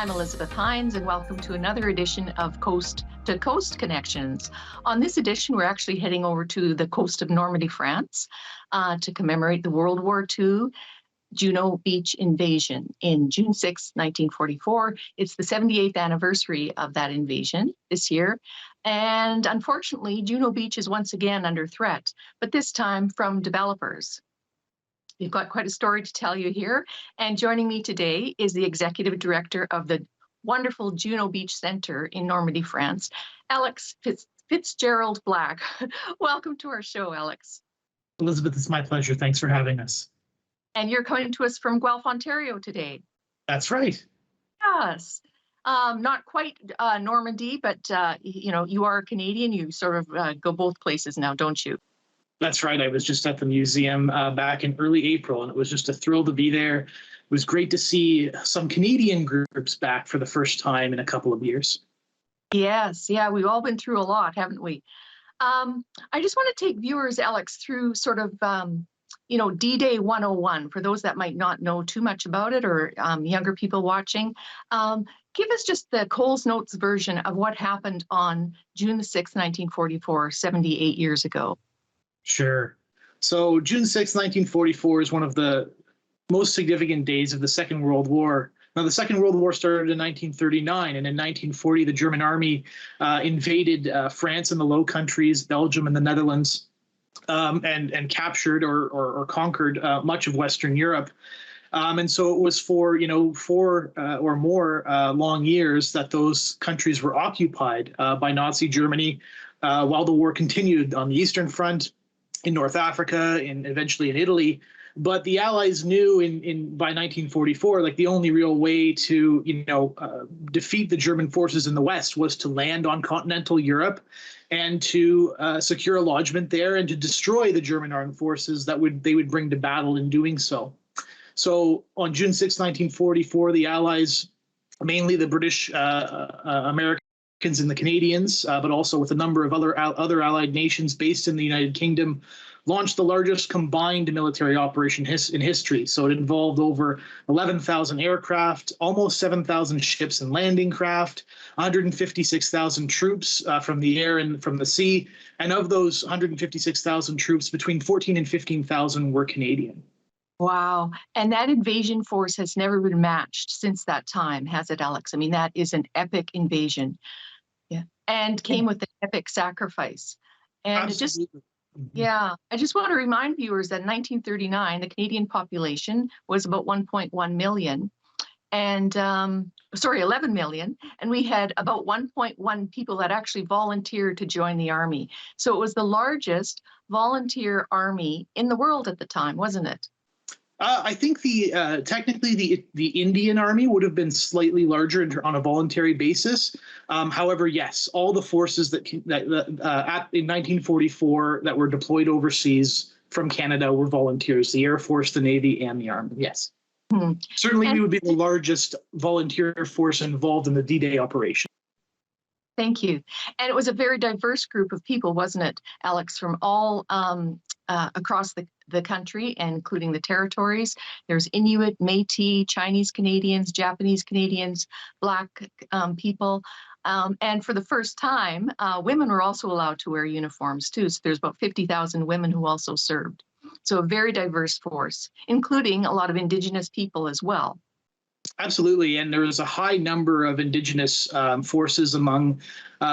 I'm Elizabeth Heinz, and welcome to another edition of Coast to Coast Connections. On this edition, we're actually heading over to the coast of Normandy, France, to commemorate the World War II Juno Beach invasion in June 6, 1944. It's the 78th anniversary of that invasion this year. And unfortunately, Juno Beach is once again under threat, but this time from developers. We've got quite a story to tell you here. And joining me today is the Executive Director of the wonderful Juno Beach Centre in Normandy, France, Alex Fitzgerald-Black. Welcome to our show, Alex. Elizabeth, it's my pleasure. Thanks for having us. And you're coming to us from Guelph, Ontario today. That's right. Yes. Not quite Normandy, but you are a Canadian. You sort of go both places now, don't you? That's right. I was just at the museum back in early April, and it was just a thrill to be there. It was great to see some Canadian groups back for the first time in a couple of years. Yes. Yeah, we've all been through a lot, haven't we? I just want to take viewers, Alex, through sort of D-Day 101, for those that might not know too much about it, or younger people watching. Give us just the Coles Notes version of what happened on June the 6th, 1944, 78 years ago. Sure. So June 6, 1944 is one of the most significant days of the Second World War. Now, the Second World War started in 1939, and in 1940, the German army invaded France and the Low Countries, Belgium and the Netherlands, and captured or conquered much of Western Europe. And so it was for, 4 or more long years that those countries were occupied by Nazi Germany while the war continued on the Eastern Front, in North Africa, and eventually in Italy. But the Allies knew by 1944, like, the only real way to, defeat the German forces in the West was to land on continental Europe and to secure a lodgment there and to destroy the German armed forces that they would bring to battle in doing so. So on June 6, 1944, the Allies, mainly the British, Americans, and the Canadians, but also with a number of other allied nations based in the United Kingdom, launched the largest combined military operation in history. So it involved over 11,000 aircraft, almost 7,000 ships and landing craft, 156,000 troops from the air and from the sea. And of those 156,000 troops, between 14 and 15,000 were Canadian. Wow. And that invasion force has never been matched since that time, has it, Alex? I mean, that is an epic invasion. Yeah. And came with an epic sacrifice. And Absolutely. I just want to remind viewers that in 1939, the Canadian population was about 1.1 million. And 11 million. And we had about 1.1 people that actually volunteered to join the army. So it was the largest volunteer army in the world at the time, wasn't it? I think technically the Indian Army would have been slightly larger on a voluntary basis. However, yes, all the forces that in 1944 that were deployed overseas from Canada were volunteers: the Air Force, the Navy, and the Army. Yes, certainly we would be the largest volunteer force involved in the D-Day operation. Thank you. And it was a very diverse group of people, wasn't it, Alex, from all across the country, including the territories. There's Inuit, Métis, Chinese Canadians, Japanese Canadians, Black people. And for the first time, women were also allowed to wear uniforms too. So there's about 50,000 women who also served. So a very diverse force, including a lot of Indigenous people as well. Absolutely, and there was a high number of Indigenous forces among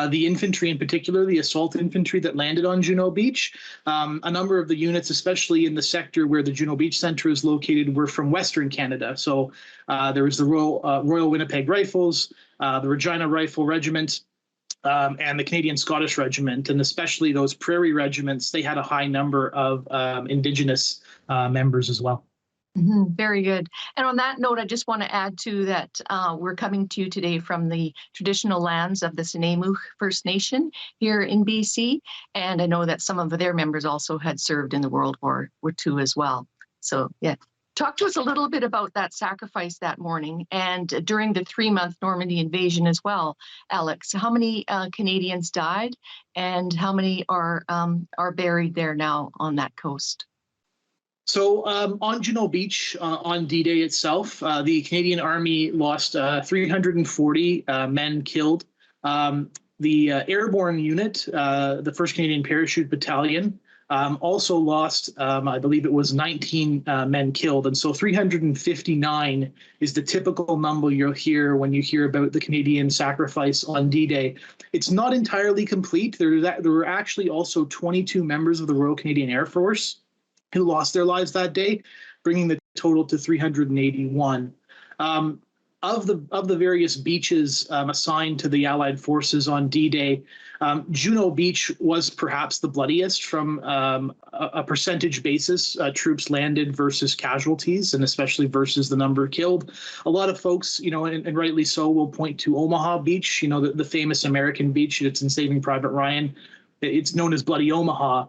the infantry, in particular, the assault infantry that landed on Juno Beach. A number of the units, especially in the sector where the Juno Beach Centre is located, were from Western Canada. So there was the Royal Winnipeg Rifles, the Regina Rifle Regiment, and the Canadian Scottish Regiment, and especially those prairie regiments. They had a high number of Indigenous members as well. Very good. And on that note, I just want to add to that we're coming to you today from the traditional lands of the Sinemuch First Nation here in BC. And I know that some of their members also had served in the World War II as well. So, yeah. Talk to us a little bit about that sacrifice that morning and during the 3-month Normandy invasion as well, Alex. How many Canadians died and how many are buried there now on that coast? So on Juno Beach, on D-Day itself, the Canadian Army lost 340 men killed. The airborne unit, the 1st Canadian Parachute Battalion, also lost, I believe it was 19 men killed. And so 359 is the typical number you'll hear when you hear about the Canadian sacrifice on D-Day. It's not entirely complete. There were actually also 22 members of the Royal Canadian Air Force who lost their lives that day, bringing the total to 381. Of the various beaches assigned to the Allied forces on D-Day, Juno Beach was perhaps the bloodiest from a percentage basis, troops landed versus casualties, and especially versus the number killed. A lot of folks, and rightly so, will point to Omaha Beach, the famous American beach that's in Saving Private Ryan. It's known as Bloody Omaha.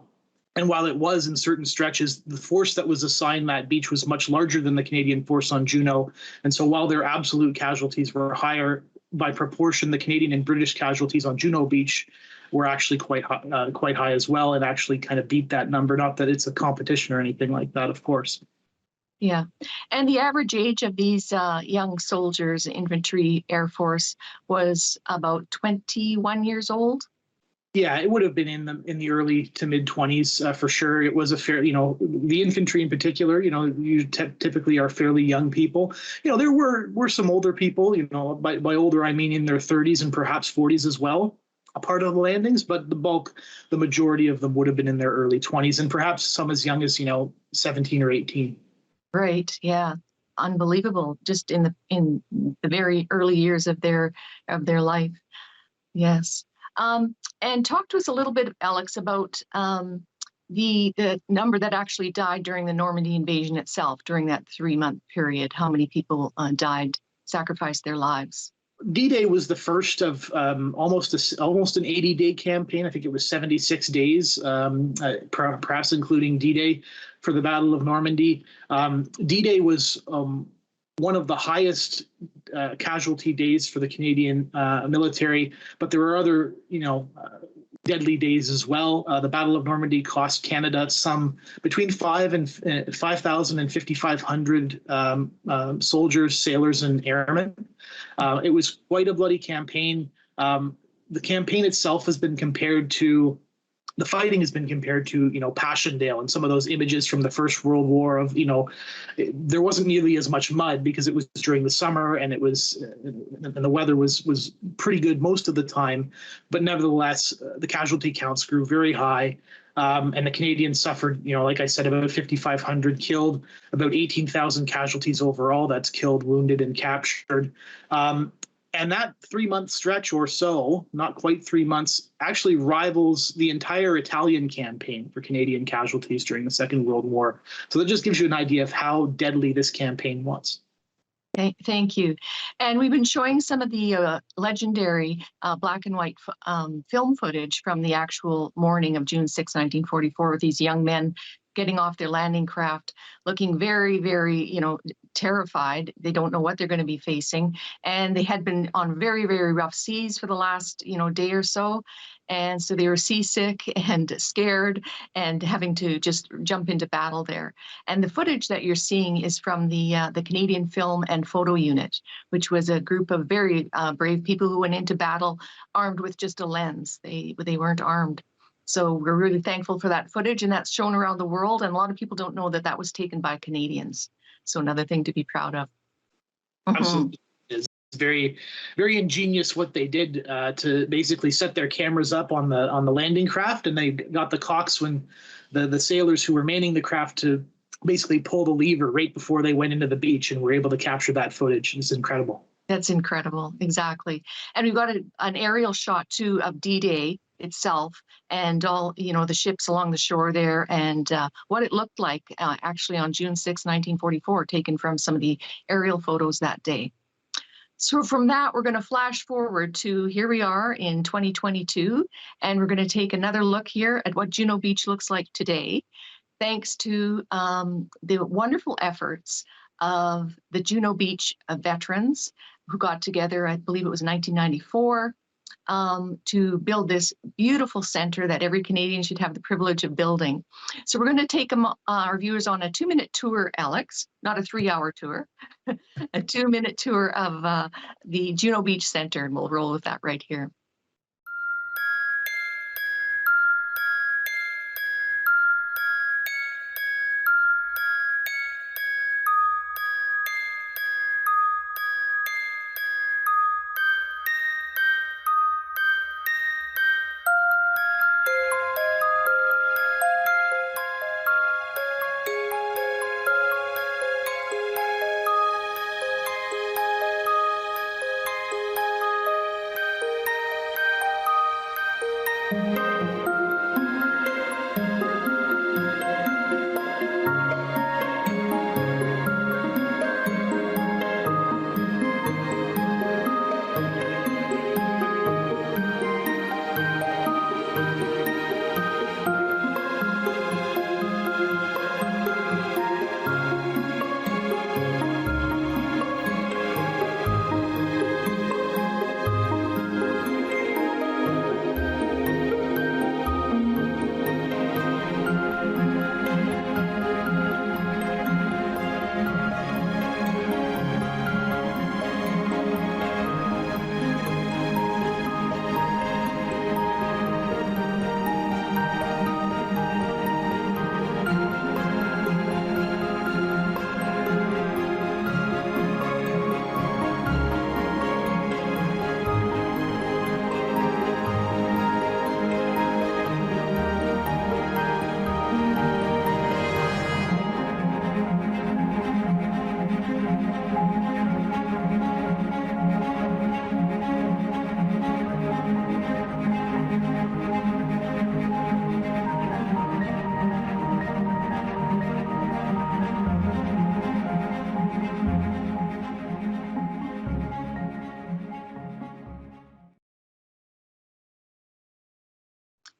And while it was in certain stretches, the force that was assigned that beach was much larger than the Canadian force on Juno. And so while their absolute casualties were higher, by proportion, the Canadian and British casualties on Juno Beach were actually quite high as well, and actually kind of beat that number. Not that it's a competition or anything like that, of course. Yeah. And the average age of these young soldiers, infantry, Air Force, was about 21 years old. Yeah, it would have been in the early to mid 20s for sure. It was a fair, the infantry in particular, you typically are fairly young people. There were some older people, by older I mean in their 30s and perhaps 40s as well, a part of the landings, but the majority of them would have been in their early 20s, and perhaps some as young as 17 or 18. Right. Yeah. Unbelievable. Just in the very early years of their life. Yes. And talk to us a little bit, Alex, about the number that actually died during the Normandy invasion itself, during that 3-month period. How many people died, sacrificed their lives? D-Day was the first of almost an 80-day campaign. I think it was 76 days, perhaps including D-Day for the Battle of Normandy. D-Day was one of the highest casualty days for the Canadian military, but there were other, deadly days as well. The Battle of Normandy cost Canada some between 5,000 and 5,500 soldiers, sailors, and airmen. It was quite a bloody campaign. The campaign itself has been compared to the fighting has been compared to, Passchendaele and some of those images from the First World War of, there wasn't nearly as much mud because it was during the summer, and it was, and the weather was pretty good most of the time. But nevertheless, the casualty counts grew very high. And the Canadians suffered, like I said, about 5,500 killed, about 18,000 casualties overall. That's killed, wounded, and captured. And that 3-month stretch or so, not quite 3 months, actually rivals the entire Italian campaign for Canadian casualties during the Second World War. So that just gives you an idea of how deadly this campaign was. Thank you. And we've been showing some of the legendary black and white film footage from the actual morning of June 6, 1944, with these young men getting off their landing craft, looking very, very, terrified. They don't know what they're going to be facing. And they had been on very, very rough seas for the last, day or so. And so they were seasick and scared and having to just jump into battle there. And the footage that you're seeing is from the Canadian Film and Photo Unit, which was a group of very brave people who went into battle armed with just a lens. They weren't armed. So we're really thankful for that footage, and that's shown around the world. And a lot of people don't know that that was taken by Canadians. So another thing to be proud of. Absolutely. It's very, very ingenious what they did to basically set their cameras up on the landing craft, and they got the coxswain, the sailors who were manning the craft, to basically pull the lever right before they went into the beach, and were able to capture that footage. It's incredible. That's incredible. Exactly. And we've got an aerial shot too of D-Day itself, and all, the ships along the shore there, and what it looked like actually on June 6, 1944, taken from some of the aerial photos that day. So from that, we're going to flash forward to here we are in 2022, and we're going to take another look here at what Juno Beach looks like today, thanks to the wonderful efforts of the Juno Beach veterans who got together, I believe it was 1994, to build this beautiful center that every Canadian should have the privilege of building. So we're going to take our viewers on a 2-minute tour, Alex, not a 3-hour tour, a 2-minute tour of the Juno Beach Centre, and we'll roll with that right here.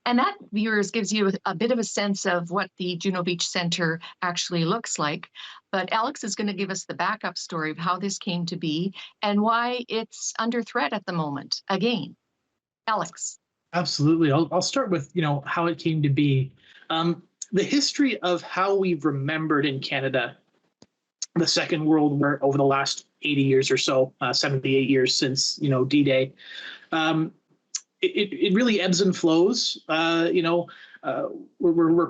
And that, viewers, gives you a bit of a sense of what the Juno Beach Centre actually looks like. But Alex is going to give us the backup story of how this came to be and why it's under threat at the moment. Again, Alex. Absolutely. I'll start with, how it came to be. The history of how we've remembered in Canada the Second World War over the last 80 years or so, 78 years since, D-Day. It really ebbs and flows. We're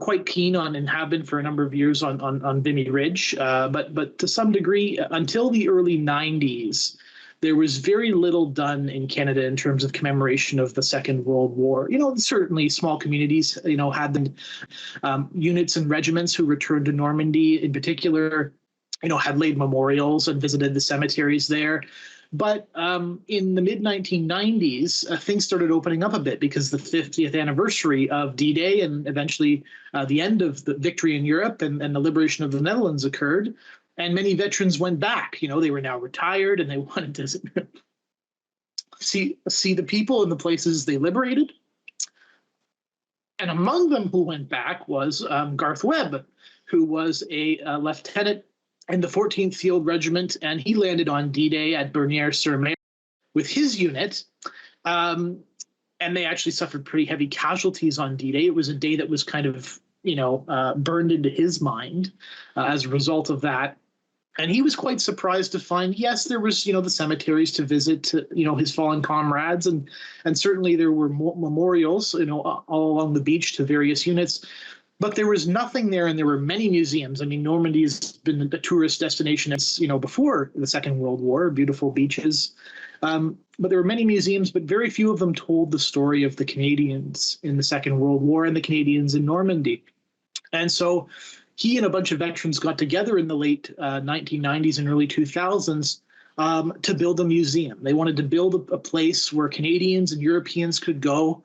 quite keen on, and have been for a number of years, on Vimy Ridge, but to some degree, until the early 90s, there was very little done in Canada in terms of commemoration of the Second World War. Certainly small communities, had them, units and regiments who returned to Normandy in particular, had laid memorials and visited the cemeteries there. But in the mid-1990s, things started opening up a bit because the 50th anniversary of D-Day and eventually the end of the victory in Europe and the liberation of the Netherlands occurred. And many veterans went back. They were now retired and they wanted to see the people and the places they liberated. And among them who went back was Garth Webb, who was a lieutenant in the 14th Field Regiment, and he landed on D-Day at Bernières-sur-Mer with his unit, and they actually suffered pretty heavy casualties on D-Day. It was a day that was kind of, burned into his mind as a result of that. And he was quite surprised to find, yes, there was, the cemeteries to visit, his fallen comrades, and certainly there were memorials, all along the beach to various units. But there was nothing there, and there were many museums. I mean, Normandy has been a tourist destination, before the Second World War, beautiful beaches. But there were many museums, but very few of them told the story of the Canadians in the Second World War and the Canadians in Normandy. And so he and a bunch of veterans got together in the late 1990s and early 2000s to build a museum. They wanted to build a place where Canadians and Europeans could go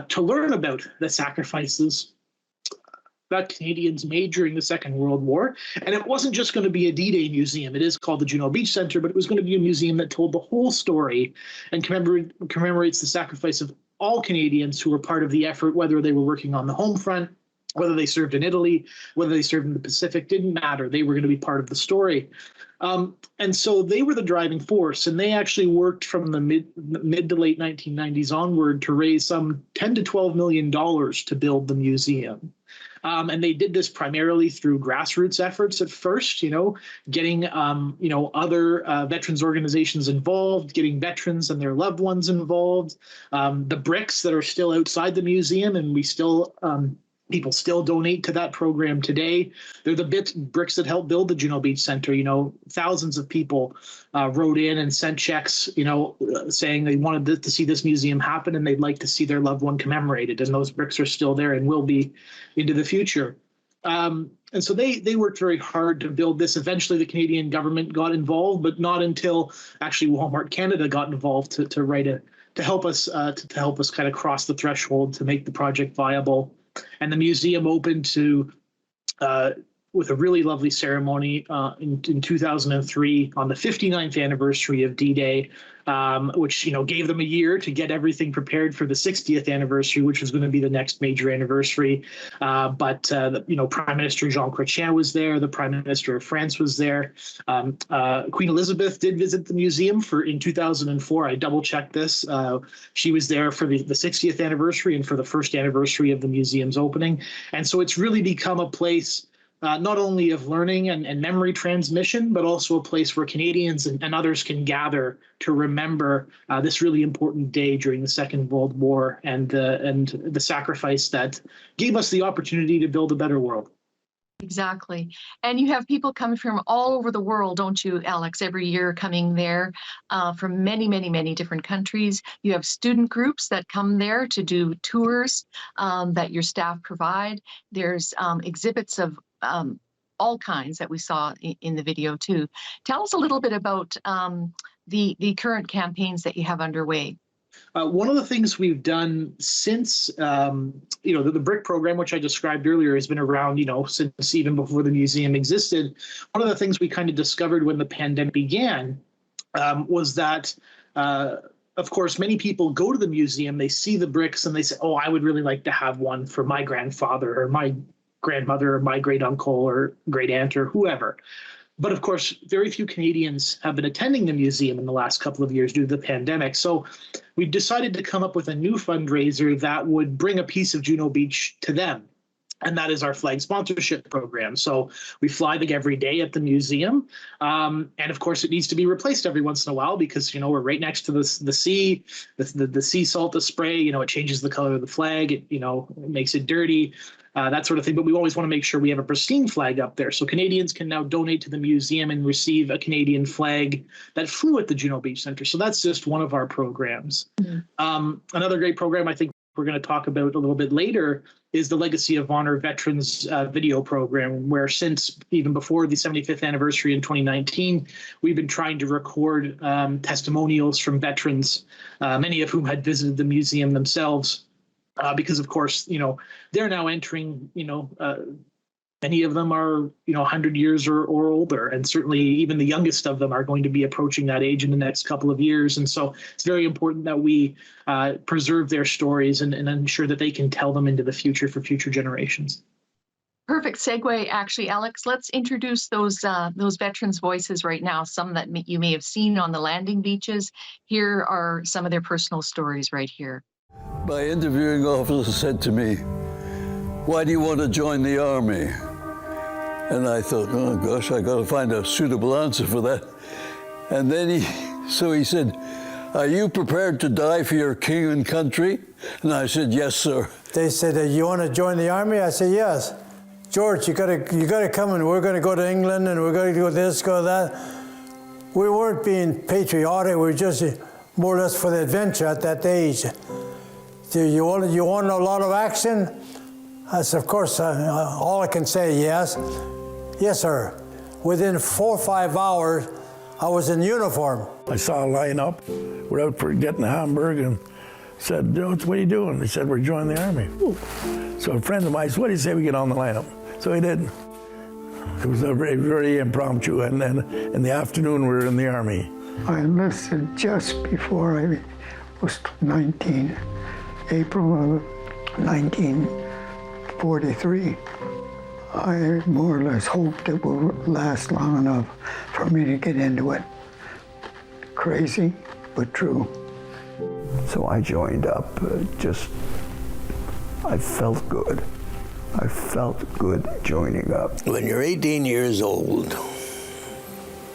to learn about the sacrifices that Canadians made during the Second World War. And it wasn't just going to be a D-Day museum. It is called the Juno Beach Centre, but it was going to be a museum that told the whole story and commemorates the sacrifice of all Canadians who were part of the effort, whether they were working on the home front Whether they served in Italy, whether they served in the Pacific, didn't matter. They were going to be part of the story. And so they were the driving force, and they actually worked from the mid to late 1990s onward to raise some $10 to $12 million to build the museum. And they did this primarily through grassroots efforts at first, getting, other veterans organizations involved, getting veterans and their loved ones involved. The bricks that are still outside the museum, and we still people still donate to that program today. They're the bricks that help build the Juno Beach Centre. Thousands of people wrote in and sent checks, saying they wanted to see this museum happen and they'd like to see their loved one commemorated. And those bricks are still there and will be into the future. And so they worked very hard to build this. Eventually, the Canadian government got involved, but not until actually Walmart Canada got involved to help us kind of cross the threshold to make the project viable. And the museum opened with a really lovely ceremony in 2003 on the 59th anniversary of D-Day, which gave them a year to get everything prepared for the 60th anniversary, which was going to be the next major anniversary. But Prime Minister Jean Chrétien was there. The Prime Minister of France was there. Queen Elizabeth did visit the museum in 2004. I double-checked this. She was there for the 60th anniversary and for the first anniversary of the museum's opening. And so it's really become a place not only of learning and memory transmission, but also a place where Canadians and others can gather to remember this really important day during the Second World War and the sacrifice that gave us the opportunity to build a better world. Exactly. And you have people coming from all over the world, don't you, Alex, every year coming there from many, many, many different countries. You have student groups that come there to do tours that your staff provide. There's exhibits of all kinds that we saw in the video too. Tell us a little bit about the current campaigns that you have underway. One of the things we've done since, the BRIC program, which I described earlier, has been around, since even before the museum existed. One of the things we kind of discovered when the pandemic began was that, of course, many people go to the museum, they see the bricks and they say, oh, I would really like to have one for my grandfather or my grandmother or my great uncle or great aunt or whoever. But of course, very few Canadians have been attending the museum in the last couple of years due to the pandemic. So we decided to come up with a new fundraiser that would bring a piece of Juno Beach to them. And that is our flag sponsorship program. So we fly every day at the museum. And of course, it needs to be replaced every once in a while because, we're right next to the sea, the sea salt, the spray, it changes the color of the flag. It makes it dirty. That sort of thing. But we always want to make sure we have a pristine flag up there. So Canadians can now donate to the museum and receive a Canadian flag that flew at the Juno Beach Centre. So that's just one of our programs. Mm-hmm. Another great program I think we're going to talk about a little bit later is the Legacy of Honor Veterans video program, where since even before the 75th anniversary in 2019, we've been trying to record testimonials from veterans, many of whom had visited the museum themselves. Because, of course, they're now entering, many of them are, 100 years or older. And certainly even the youngest of them are going to be approaching that age in the next couple of years. And so it's very important that we preserve their stories and ensure that they can tell them into the future for future generations. Perfect segue, actually, Alex. Let's introduce those veterans' voices right now, some that you may have seen on the landing beaches. Here are some of their personal stories right here. My interviewing officer said to me, "Why do you want to join the Army?" And I thought, oh gosh, I got to find a suitable answer for that. And then he said, "Are you prepared to die for your king and country?" And I said, "Yes, sir." They said, "You want to join the Army?" I said, "Yes." "George, you gotta come, and we're going to go to England, and we're going to go this, go that." We weren't being patriotic. We were just more or less for the adventure at that age. "Do you want a lot of action?" I said, "Of course." All I can say, yes. "Yes, sir." Within 4 or 5 hours, I was in uniform. I saw a lineup. We're out for getting Hamburg and said, "What are you doing?" They said, "We're joining the Army." Ooh. So a friend of mine said, "What do you say we get on the lineup?" So he did. It was a very, very impromptu. And then in the afternoon, we were in the Army. I enlisted just before I was 19. April of 19 43. I more or less hoped it would last long enough for me to get into it. Crazy, but true. So I joined up. I felt good. I felt good joining up. When you're 18 years old,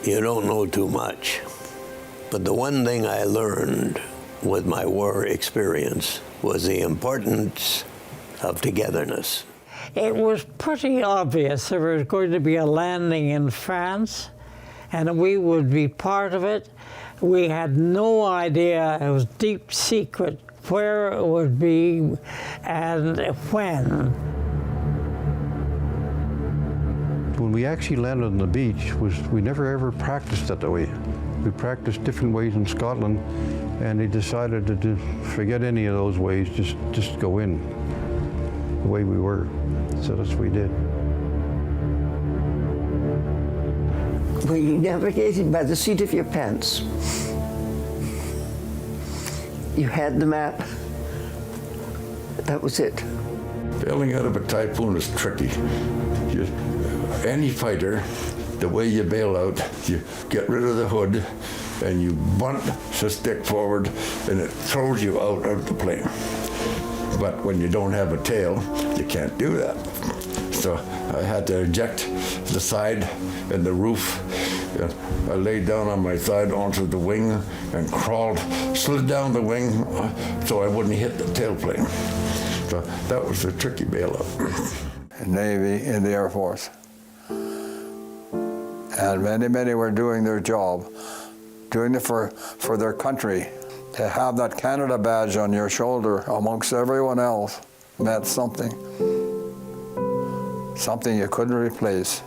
you don't know too much. But the one thing I learned with my war experience was the importance of togetherness. It was pretty obvious there was going to be a landing in France, and we would be part of it. We had no idea, it was deep secret, where it would be and when. When we actually landed on the beach, we never ever practiced it that way. We practiced different ways in Scotland, and they decided to forget any of those ways, just go in the way we were. So that's what we did. We navigated by the seat of your pants. You had the map. That was it. Bailing out of a typhoon is tricky. Any fighter, the way you bail out, you get rid of the hood and you bunt the stick forward and it throws you out of the plane. But when you don't have a tail, you can't do that. So I had to eject the side and the roof. I laid down on my side onto the wing and crawled, slid down the wing so I wouldn't hit the tailplane. So that was a tricky bailout. Navy, in the Air Force. And many were doing their job, doing it for their country. To have that Canada badge on your shoulder amongst everyone else meant something you couldn't replace.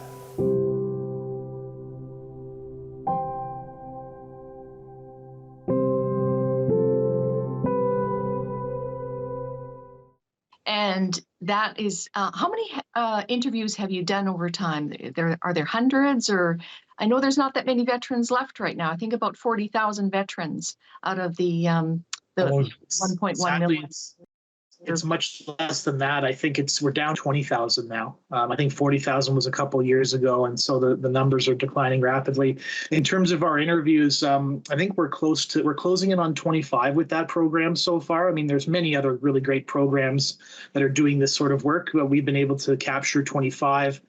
And that is, how many interviews have you done over time? Are there hundreds, or I know there's not that many veterans left right now. I think about 40,000 veterans out of the 1.1 million. It's much less than that. I think we're down 20,000 now. I think 40,000 was a couple of years ago, and so the numbers are declining rapidly. In terms of our interviews, I think we're closing in on 25 with that program so far. I mean, there's many other really great programs that are doing this sort of work, but we've been able to capture 25.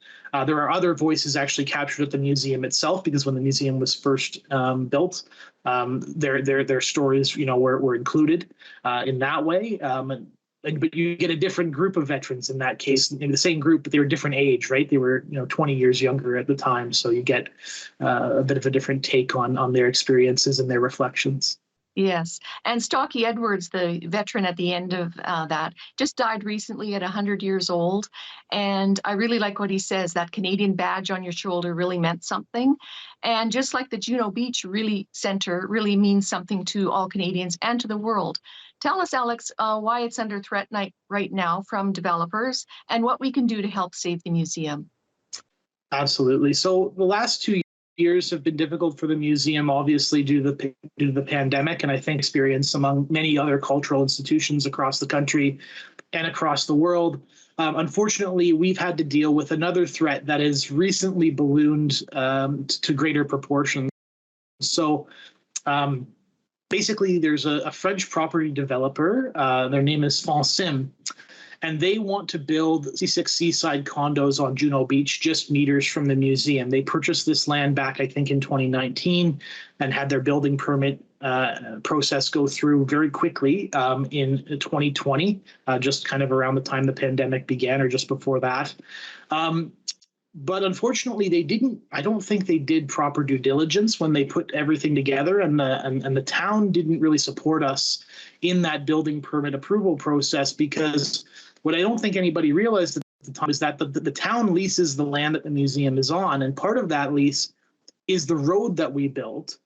There are other voices actually captured at the museum itself, because when the museum was first built, their stories, were included in that way. But you get a different group of veterans in that case, in the same group, but they were different age, right? They were 20 years younger at the time, so you get a bit of a different take on their experiences and their reflections. Yes, and Stocky Edwards, the veteran at the end of that, just died recently at 100 years old. And I really like what he says, that Canadian badge on your shoulder really meant something. And just like the Juno Beach Centre really means something to all Canadians and to the world. Tell us, Alex, why it's under threat right now from developers and what we can do to help save the museum. Absolutely. So the last 2 years have been difficult for the museum, obviously due to the pandemic, and I think experience among many other cultural institutions across the country and across the world. Unfortunately, we've had to deal with another threat that has recently ballooned to greater proportions. So basically, there's a French property developer. Their name is Fonsim. And they want to build 66 seaside condos on Juno Beach, just meters from the museum. They purchased this land back, I think, in 2019 and had their building permit process go through very quickly in 2020, just kind of around the time the pandemic began or just before that. But unfortunately, I don't think they did proper due diligence when they put everything together, and the town didn't really support us in that building permit approval process, because what I don't think anybody realized at the time is that the town leases the land that the museum is on, and part of that lease is the road that we built.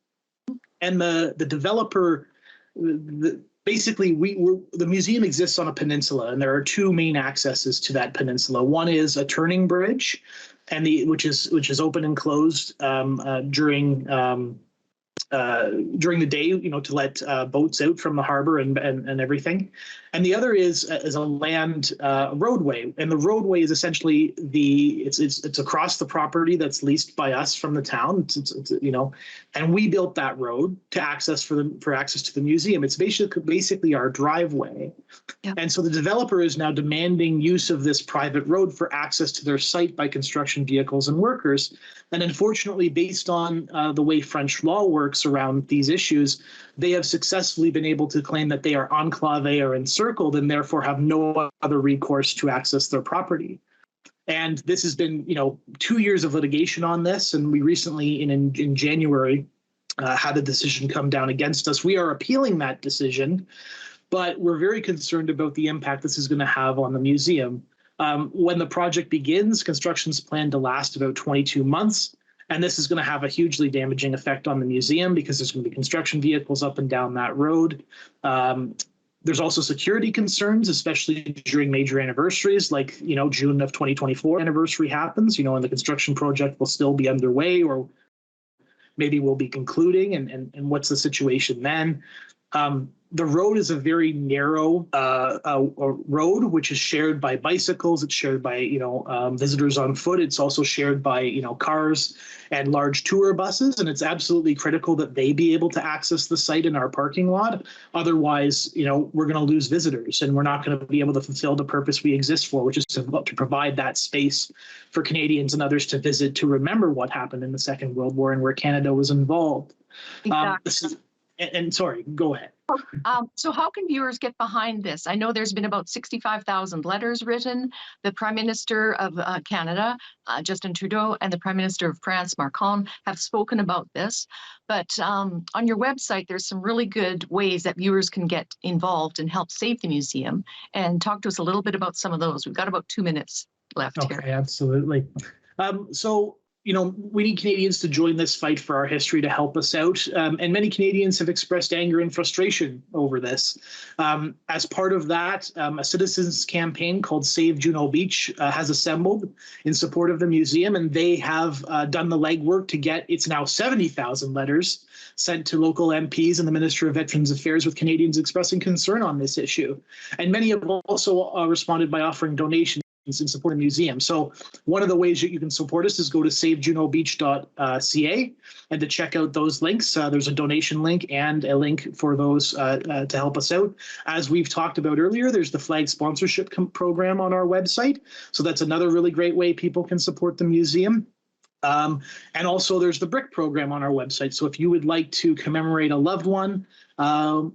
And the developer, basically, the museum exists on a peninsula, and there are two main accesses to that peninsula. One is a turning bridge, and which is open and closed during during the day, to let boats out from the harbor and everything. And the other is a land roadway, and the roadway is essentially it's across the property that's leased by us from the town. And we built that road to access for access to the museum. It's basically our driveway. Yep. And so the developer is now demanding use of this private road for access to their site by construction vehicles and workers. And unfortunately, based on the way French law works around these issues, they have successfully been able to claim that they are enclave or encircled and therefore have no other recourse to access their property. And this has been, 2 years of litigation on this. And we recently, in January, had a decision come down against us. We are appealing that decision, but we're very concerned about the impact this is going to have on the museum. When the project begins, construction's planned to last about 22 months. And this is going to have a hugely damaging effect on the museum because there's going to be construction vehicles up and down that road. There's also security concerns, especially during major anniversaries, like, June of 2024 anniversary happens, and the construction project will still be underway, or maybe we'll be concluding, and what's the situation then? The road is a very narrow road, which is shared by bicycles. It's shared by, visitors on foot. It's also shared by, cars and large tour buses. And it's absolutely critical that they be able to access the site in our parking lot. Otherwise, we're going to lose visitors and we're not going to be able to fulfill the purpose we exist for, which is to provide that space for Canadians and others to visit, to remember what happened in the Second World War and where Canada was involved. Exactly. And sorry, go ahead. So how can viewers get behind this? I know there's been about 65,000 letters written. The Prime Minister of Canada, Justin Trudeau, and the Prime Minister of France, Macron, have spoken about this. But on your website, there's some really good ways that viewers can get involved and help save the museum. And talk to us a little bit about some of those. We've got about 2 minutes left here. Okay, absolutely. So, we need Canadians to join this fight for our history to help us out. And many Canadians have expressed anger and frustration over this. As part of that, a citizens campaign called Save Juno Beach has assembled in support of the museum, and they have done the legwork to get, it's now 70,000 letters sent to local MPs and the Minister of Veterans Affairs with Canadians expressing concern on this issue. And many have also responded by offering donations in support of the museum. So one of the ways that you can support us is go to savejunobeach.ca and to check out those links. There's a donation link and a link for those to help us out. As we've talked about earlier, there's the flag sponsorship program on our website. So that's another really great way people can support the museum. And also there's the brick program on our website. So if you would like to commemorate a loved one,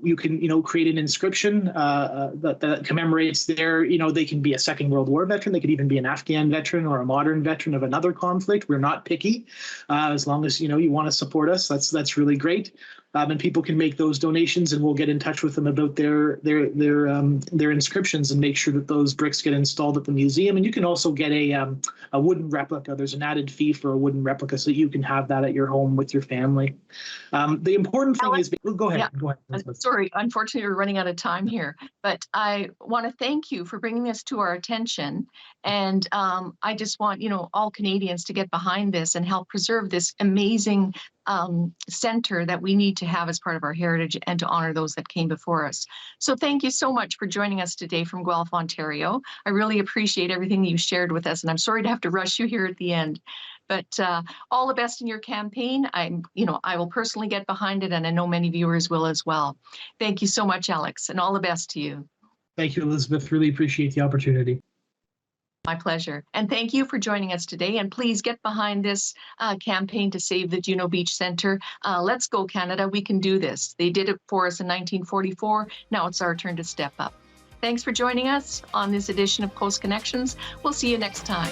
you can, create an inscription that commemorates their, they can be a Second World War veteran. They could even be an Afghan veteran or a modern veteran of another conflict. We're not picky. As long as, you want to support us, that's really great. And people can make those donations, and we'll get in touch with them about their inscriptions and make sure that those bricks get installed at the museum. And you can also get a wooden replica. There's an added fee for a wooden replica, so that you can have that at your home with your family. The important thing is, go ahead. Yeah. Go ahead. Sorry, unfortunately, we're running out of time here, but I want to thank you for bringing this to our attention. And I just want, all Canadians to get behind this and help preserve this amazing center that we need to have as part of our heritage and to honor those that came before us. So thank you so much for joining us today from Guelph, Ontario. I really appreciate everything you shared with us, and I'm sorry to have to rush you here at the end. But all the best in your campaign. I will personally get behind it, and I know many viewers will as well. Thank you so much, Alex, and all the best to you. Thank you, Elizabeth. Really appreciate the opportunity. My pleasure. And thank you for joining us today. And please get behind this campaign to save the Juno Beach Centre. Let's go, Canada. We can do this. They did it for us in 1944. Now it's our turn to step up. Thanks for joining us on this edition of Coast Connections. We'll see you next time.